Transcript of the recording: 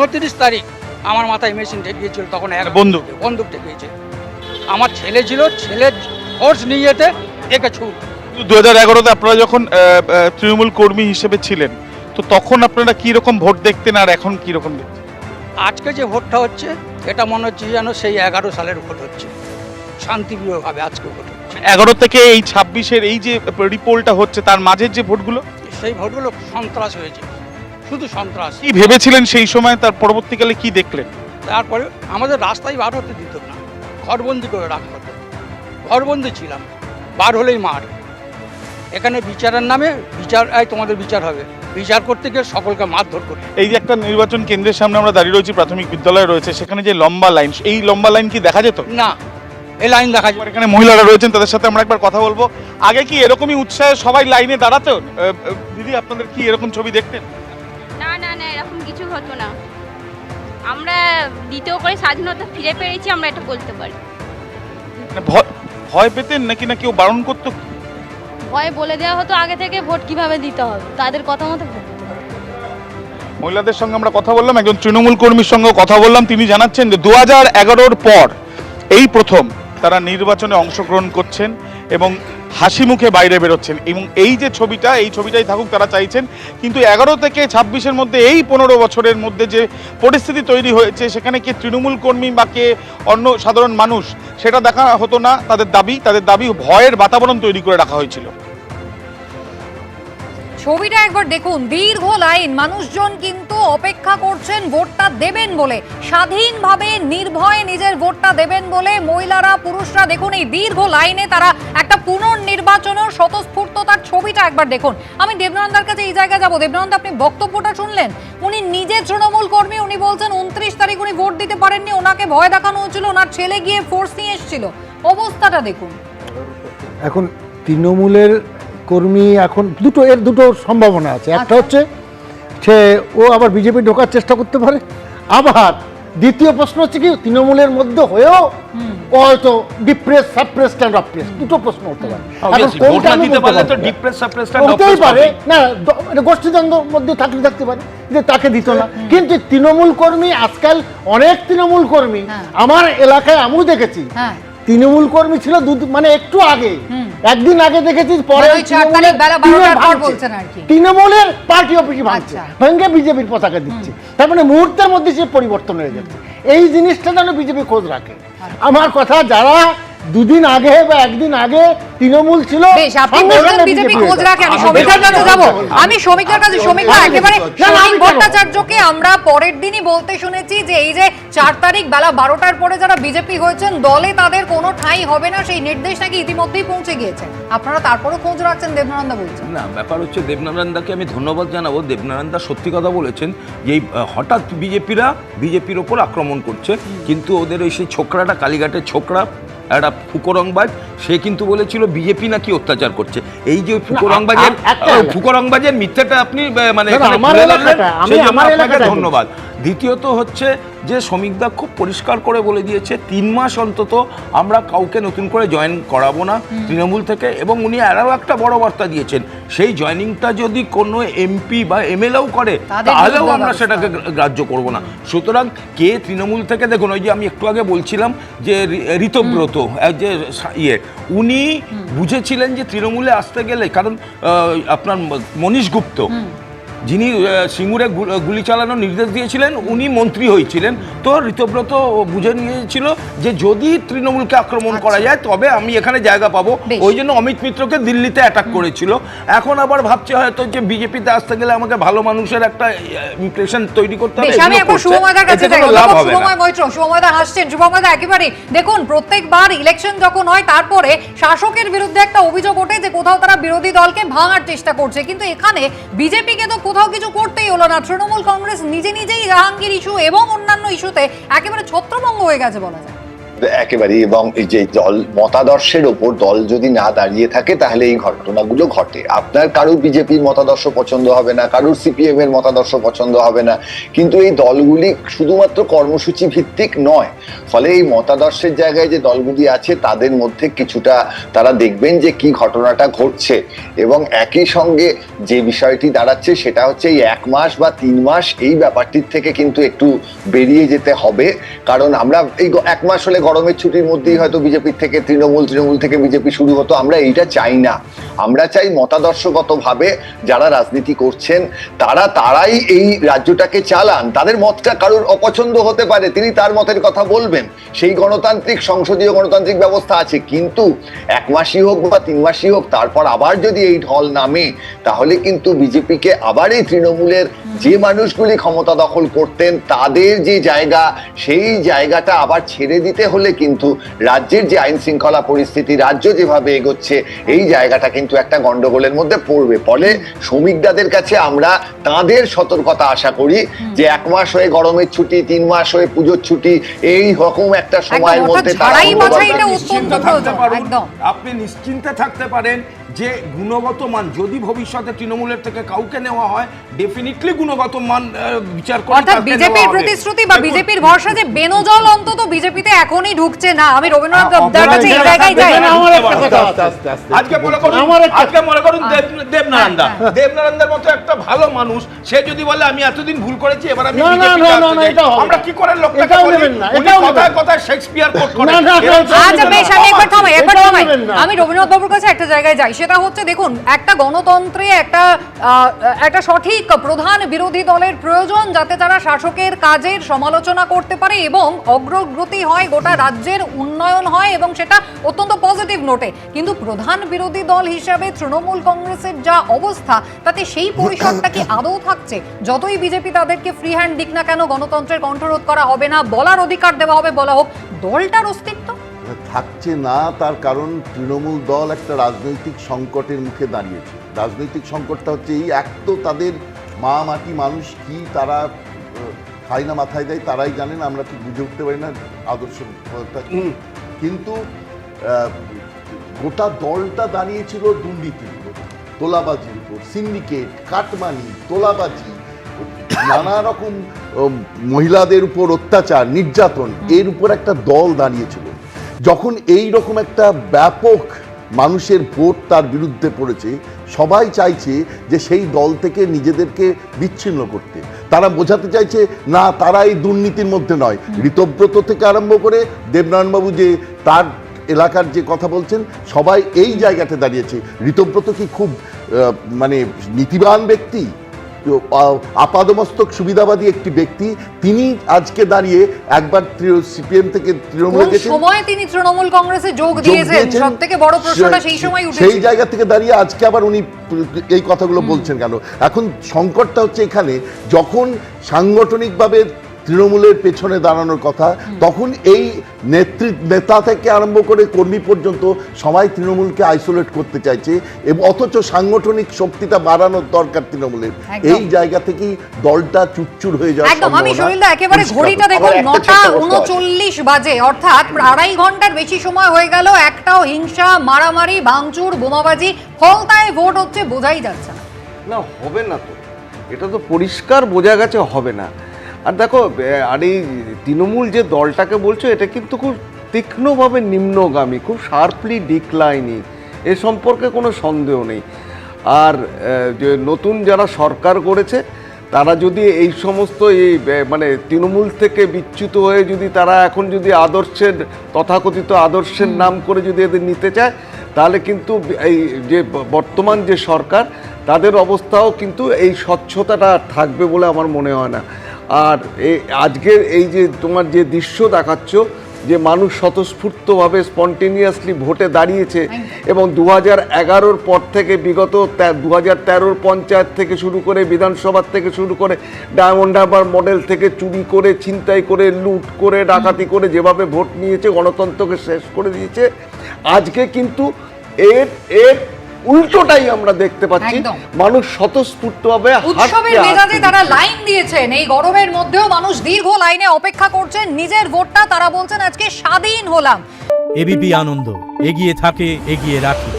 29 তারিখ আমার মাথায় মেশিন ঠেকিয়েছিল, তখন এক বন্দুক ঠেকিয়েছে। আমার ছেলে ছিল, ছেলের ফোর্স নিয়ে যেতে একে ছুট। 2011-তে আপনারা যখন তৃণমূল কর্মী হিসেবে ছিলেন, তো তখন আপনারা কি রকম ভোট দেখতেন আর এখন কি রকম দেখছেন? আজকে যে ভোটটা হচ্ছে এটা মনে হচ্ছে যেন সেই 11 সালের ভোট হচ্ছে, শান্তিপ্রিয়ভাবে আজকে ভোট হচ্ছে। 11 থেকে এই 26-এর এই যে রিপোলটা হচ্ছে তার মাঝের যে ভোটগুলো, সেই ভোটগুলো সন্ত্রাস হয়েছে, শুধু সন্ত্রাস। কি ভেবেছিলেন সেই সময়, তার পরবর্তীকালে কি দেখলেন? তারপরে আমাদের রাস্তায় বার হতে দিত না, ঘরবন্দি করে রাখত। ঘরবন্দি ছিলাম, বার হলেই মার। এখানে বিচারের নামে তোমাদের বিচার হবে, বিচার করতে গিয়ে সকলকে মারধর করতে। এই যে একটা নির্বাচন কেন্দ্রের সামনে আমরা দাঁড়িয়ে রয়েছি, প্রাথমিক বিদ্যালয় রয়েছে, সেখানে যে লম্বা লাইন, এই লম্বা লাইন কি দেখা যেত? না, এই লাইন দেখা যায়। এখানে মহিলারা রয়েছেন, তাদের সাথে আমরা একবার কথা বলবো। আগে কি এরকমই উৎসাহে সবাই লাইনে দাঁড়াতো? দিদি, আপনাদের কি এরকম ছবি দেখতেন? না না না, এরকম কিছু হতো না। আমরা দ্বিতীয় করে স্বাধীনতা ফিরে পেয়েছি, আমরা এটা বলতে পারি। মানে ভয় পেতেন নাকি না কেউ বারণ করতো? ভয় বলে দেওয়া হতো আগে থেকে ভোট কিভাবে দিতে হবে, তাদের কথা মতো ভোট দিতে হবে। মহিলাদের সঙ্গে আমরা কথা বললাম, একজন তৃণমূল কর্মীর সঙ্গে কথা বললাম। তিনি জানাচ্ছেন যে 2011-র পর এই প্রথম তারা নির্বাচনে অংশগ্রহণ করছেন এবং হাসি মুখে বাইরে বেরোচ্ছেন, এবং এই যে ছবিটা, এই ছবিটাই থাকুক তারা চাইছেন। কিন্তু 11 থেকে 26-এর মধ্যে, এই 15 বছরের মধ্যে যে পরিস্থিতি তৈরি হয়েছে, সেখানে কে তৃণমূল কর্মী বা কে অন্য সাধারণ মানুষ, সেটা দেখা হতো না। তাদের দাবি ভয়ের বাতাবরণ তৈরি করে রাখা হয়েছিল। ছবিটা একবার দেখুন, দীর্ঘ লাইন, মানুষজন কিন্তু অপেক্ষা করছেন ভোটটা দেবেন বলে, স্বাধীনভাবে নির্ভয়ে নিজের ভোটটা দেবেন বলে। মহিলারা, পুরুষরা দেখুন এই দীর্ঘ লাইনে তারা একটা পুনর্নির্বাচনের স্বতঃস্ফূর্ততার ছবিটা একবার দেখুন। আমি দেবনন্দার কাছে এই জায়গায় যাবো। দেবনন্দা, আপনি বক্তব্যটা শুনলেন, উনি নিজে তৃণমূল কর্মী, উনি বলছেন 29 তারিখ উনি ভোট দিতে পারেননি, ওনাকে ভয় দেখানো হয়েছিল, ওনার ছেলে গিয়ে ফোর্স নিয়ে এসেছিল। অবস্থাটা দেখুন। এখন তৃণমূলের কর্মী এখন দুটো সম্ভাবনা আছে। একটা হচ্ছে সে ও আবার বিজেপি ঢোকার চেষ্টা করতে পারে, আবার দ্বিতীয় প্রশ্ন হচ্ছে কি তৃণমূলের মধ্যে হয়েও ও হয়তো ডিপ্রেস, সাপ্রেস, ক্যান অপ্রেস, দুটো প্রশ্ন হতে পারে। হতেই পারে না, গোষ্ঠীদ্বন্দ্বের মধ্যে থাকতে পারে যে তাকে দিত না। কিন্তু তৃণমূল কর্মী আজকাল অনেক তৃণমূল কর্মী আমার এলাকায় আমিও দেখেছি, তৃণমূল কর্মী ছিল মানে একটু আগে, একদিন আগে দেখেছি, পরে তৃণমূলের পার্টি অফিস ভাঙছে, ভেঙে বিজেপির পতাকা দিচ্ছে। তার মানে মুহূর্তের মধ্যে সে পরিবর্তন হয়ে যাচ্ছে। এই জিনিসটা যেন বিজেপি খোঁজ রাখে। আমার কথা, যারা দুদিন আগে বা একদিন আগে তৃণমূল ছিল, বিজেপি খোঁজ রাখে। আমি সমীক্ষার কাছে যাবো, আমি সমীক্ষার কাছে। সমীক্ষা, একেবারে ভট্টাচার্যকে আমরা পরের দিনই বলতে শুনেছি যে এই যে 4 তারিখ বেলা 12টার পরে যারা বিজেপি হয়েছেন, দলে তাদের কোনো ঠাঁই হবে না, সেই নির্দেশ নাকি ইতিমধ্যেই পৌঁছে গিয়েছে। আপনারা তারপরও খোঁজ রাখছেন, দেবনানন্দা বলছেন। না, ব্যাপার হচ্ছে দেবনানন্দাকে আমি ধন্যবাদ জানাবো। দেবনানন্দা সত্যি কথা বলেছেন যে হঠাৎ বিজেপির ওপর আক্রমণ করছে, কিন্তু ওদের ওই সেই ছোকরাটা, কালীঘাটের ছোকরা, একটা ফুকরংবাজ, সে কিন্তু বলেছিল বিজেপি নাকি অত্যাচার করছে। এই যে ফুকরংবাজের মিথ্যাটা আপনি মানে সেই জন্য আপনাকে ধন্যবাদ। দ্বিতীয়ত হচ্ছে যে শ্রমিকদা খুব পরিষ্কার করে বলে দিয়েছে 3 মাস অন্তত আমরা কাউকে নতুন করে জয়েন করাবো না তৃণমূল থেকে, এবং উনি আরও একটা বড় বার্তা দিয়েছেন, সেই জয়েনিংটা যদি কোনো এমপি বা এমএলএও করে তাহলেও আমরা সেটাকে গ্রাহ্য করব না। সুতরাং কে তৃণমূল থেকে, দেখুন ওই যে আমি একটু আগে বলছিলাম যে ঋতব্রত যে উনি বুঝেছিলেন যে তৃণমূলে আসতে গেলে, কারণ আপনার মনীশ গুপ্ত যিনি সিঙ্গুরে গুলি চালানোর নির্দেশ দিয়েছিলেন, উনি মন্ত্রী হয়েছিলেন, তো ঋতব্রত বুঝে নিয়েছিল যে যদি তৃণমূলকে আক্রমণ করা যায় তবে আমি এখানে জায়গা পাবো, ওই জন্য অমিত মিত্রকে দিল্লিতে অ্যাটাক করেছিল। এখন আবার ভাবছে হয়তো যে বিজেপিতে আসতে গেলে আমাকে ভালো মানুষের একটা ইমপ্রেশন তৈরি করতে হবে। আমি এখন শুভময়দার কাছে যাই। শুভময় মৈত্র, শুভময়দা হাসছেন। শুভময়দা, একেবারে দেখুন, প্রত্যেকবার ইলেকশন যখন হয় তারপরে শাসকের বিরুদ্ধে একটা অভিযোগ ওঠে যে কোথাও তারা বিরোধী দলকে ভাঙার চেষ্টা করছে, কিন্তু এখানে বিজেপিকে তো কোথাও কিছু করতেই হলো না। তৃণমূল কংগ্রেস নিজেই জাহাঙ্গীর ইস্যু এবং অন্যান্য ইস্যুতে একেবারে ছত্রভঙ্গ হয়ে গেছে বলা যায়। একেবারেই, এবং এই যে দল মতাদর্শের ওপর দল যদি না দাঁড়িয়ে থাকে তাহলে এই ঘটনাগুলো ঘটে। আপনার কারোর বিজেপির মতাদর্শ পছন্দ হবে না, কারোর সিপিএম এর মতাদর্শ পছন্দ হবে না, কিন্তু এই দলগুলি শুধুমাত্র কর্মসূচি ভিত্তিক নয়। ফলে এই মতাদর্শের জায়গায় যে দলগুলি আছে তাদের মধ্যে কিছুটা তারা দেখবেন যে কি ঘটনাটা ঘটছে, এবং একই সঙ্গে যে বিষয়টি দাঁড়াচ্ছে সেটা হচ্ছে এই 1 মাস বা 3 মাস এই ব্যাপারটির থেকে কিন্তু একটু বেরিয়ে যেতে হবে। কারণ আমরা এই 1 মাস হলে গরমের ছুটির মধ্যেই হয়তো বিজেপির থেকে তৃণমূল, তৃণমূল থেকে বিজেপি শুরু হতো, আমরা এইটা চাই না। আমরা চাই মতাদর্শগতভাবে যারা রাজনীতি করছেন তারাই এই রাজ্যটাকে চালান। তাদের মতটা কারোর অপছন্দ হতে পারে, তিনি তার মতের কথা বলবেন, সেই গণতান্ত্রিক সংসদীয় গণতান্ত্রিক ব্যবস্থা আছে। কিন্তু 1 মাসই হোক বা 3 মাসই হোক, তারপর আবার যদি এই ঢল নামে তাহলে কিন্তু বিজেপিকে আবার এই তৃণমূলের যে মানুষগুলি ক্ষমতা দখল করতেন তাদের যে জায়গা, সেই জায়গাটা আবার ছেড়ে দিতে হলে কিন্তু রাজ্যের যে আইন শৃঙ্খলা পরিস্থিতি, রাজ্য যেভাবে এগোচ্ছে, এই জায়গাটা কিন্তু একটা গন্ডগোলের মধ্যে পড়বে। ফলে শ্রমিকদের কাছে আমরা তাদের সতর্কতা আশা করি যে 1 মাস হয়ে গরমের ছুটি, 3 মাস হয়ে পুজোর ছুটি, এই রকম একটা সময়ের মধ্যে আপনি নিশ্চিন্তে থাকতে পারেন যে গুণগত মান যদি ভবিষ্যতে তৃণমূলের থেকে কাউকে নেওয়া হয়, ডেফিনেটলি গুণগত মান বিচার করে। অর্থাৎ বিজেপির প্রতিশ্রুতি বা বিজেপির ভরসা যে বেনজল অন্তত বিজেপিতে এখনই ঢুকছে না। আমি রবীন্দ্রনাথ দার কাছে এই জায়গায় যাই। আজকে মনে করুন দেবনারায়ণ দা, দেবনারায়ণ দার মতো একটা ভালো মানুষ, সে যদি বলে আমি এতদিন ভুল করেছি, এবার আমি আমরা কি করে লোকটাকে বলি কথায় কথায় শেক্সপিয়ার কোট করে। আচ্ছা বেশ, আমি একবার থামাই। আমি রবীন্দ্রনাথ বাবুর কাছে একটা জায়গায় যাই, সেটা হচ্ছে দেখুন, একটা গণতন্ত্রে একটা সঠিক প্রধান বিরোধী দলের প্রয়োজন, যাতে তারা শাসকের কাজের সমালোচনা করতে পারে এবং অগ্রগতি হয়, গোটা রাজ্যের উন্নয়ন হয়, এবং সেটা অত্যন্ত পজিটিভ নোটে। কিন্তু প্রধান বিরোধী দল হিসাবে তৃণমূল কংগ্রেসের যা অবস্থা, তাতে সেই পরিসরটা কি আদৌ থাকছে? যতই বিজেপি তাদেরকে ফ্রি হ্যান্ড দিক না কেন, গণতন্ত্রের কণ্ঠরোধ করা হবে না, বলার অধিকার দেওয়া হবে, বলা হোক, দলটার অস্তিত্ব থাকছে না। তার কারণ তৃণমূল দল একটা রাজনৈতিক সংকটের মুখে দাঁড়িয়েছে। রাজনৈতিক সংকটটা হচ্ছে এই, এক তো তাদের মা মাটি মানুষ কি তারা খাই না মাথায় দেয়, তারাই জানেন, আমরা ঠিক বুঝে উঠতে পারি না আদর্শটা কি। কিন্তু গোটা দলটা দাঁড়িয়েছিল দুর্নীতির উপর, তোলাবাজির উপর, সিন্ডিকেট, কাটমানি, তোলাবাজি, নানা রকম মহিলাদের উপর অত্যাচার, নির্যাতন, এর উপর একটা দল দাঁড়িয়েছিল। যখন এই রকম একটা ব্যাপক মানুষের ভোট তার বিরুদ্ধে পড়েছে, সবাই চাইছে যে সেই দল থেকে নিজেদেরকে বিচ্ছিন্ন করতে। তারা বোঝাতে চাইছে না, তারা এই দুর্নীতির মধ্যে নয়। ঋতব্রত থেকে আরম্ভ করে দেবনারায়ণবাবু যে তার এলাকার যে কথা বলছেন, সবাই এই জায়গাতে দাঁড়িয়েছে। ঋতব্রত কি খুব মানে নীতিবান ব্যক্তি, আপাদমস্তক সুবিধাবাদী একটি ব্যক্তি? তিনি আজকে দাঁড়িয়ে একবার সিপিএম থেকে তৃণমূলে গেছেন, সময় তিনি তৃণমূল কংগ্রেসে যোগ দিয়েছেন, সবথেকে বড় প্রশ্নটা সেই সময় উঠেছে। সেই জায়গা থেকে দাঁড়িয়ে আজকে আবার উনি এই কথাগুলো বলছেন কেন? এখন সংকটটা হচ্ছে এখানে, যখন সাংগঠনিকভাবে তৃণমূলের পেছনে দাঁড়ানোর কথা, তখন এই নেতা থেকে আরম্ভ করে কর্মী পর্যন্ত সবাই তৃণমূলকে আইসোলেট করতে চাইছে, এবং অথচ সাংগঠনিক শক্তিটা বাড়ানোর দরকার তৃণমূলের। এই জায়গা থেকেই দলটা চুরচুর হয়ে যাওয়ার একদম। আমি শরীরদা একেবারে ঘড়িটা দেখুন, 9:39 বাজে, অর্থাৎ 2.5 ঘন্টার বেশি সময় হয়ে গেল। একটাও হিংসা, মারামারি, ভাঙচুর, বোমাবাজি, ফলতায় ভোট হচ্ছে, বোঝাই যাচ্ছে না। না, হবে না তো, এটা তো পরিষ্কার বোঝা গেছে হবে না। আর দেখো, আর এই তৃণমূল যে দলটাকে বলছো, এটা কিন্তু খুব তীক্ষ্ণভাবে নিম্নগামী, খুব শার্পলি ডিক্লাইনিং, এ সম্পর্কে কোনো সন্দেহ নেই। আর যে নতুন যারা সরকার করেছে, তারা যদি এই সমস্ত এই মানে তৃণমূল থেকে বিচ্যুত হয়ে যদি তারা এখন যদি আদর্শের, তথাকথিত আদর্শের নাম করে যদি এদের নিতে চায়, তাহলে কিন্তু এই যে বর্তমান যে সরকার, তাদের অবস্থাও কিন্তু এই স্বচ্ছতাটা থাকবে বলে আমার মনে হয় না। আর আজকের এই যে তোমার যে দৃশ্য দেখাচ্ছ, যে মানুষ স্বতঃস্ফূর্তভাবে স্পন্টেনিয়াসলি ভোটে দাঁড়িয়েছে, এবং 2011-র পর থেকে বিগত 2013-র পঞ্চায়েত থেকে শুরু করে, বিধানসভার থেকে শুরু করে, ডায়মন্ড হারবার মডেল থেকে চুরি করে, ছিনতাই করে, লুট করে, ডাকাতি করে যেভাবে ভোট নিয়েছে, গণতন্ত্রকে শেষ করে দিয়েছে, আজকে কিন্তু এর উল্টোটাই আমরা দেখতে পাচ্ছি। একদম। মানুষ স্বতঃস্ফূর্তভাবে উৎসবের মেজাজে তারা লাইন দিয়েছেন, এই গরমের মধ্যেও মানুষ দীর্ঘ লাইনে অপেক্ষা করছেন নিজের ভোটটা, তারা বলছেন আজকে স্বাধীন হলাম। এবিপি আনন্দ, এগিয়ে থাকে, এগিয়ে রাখে।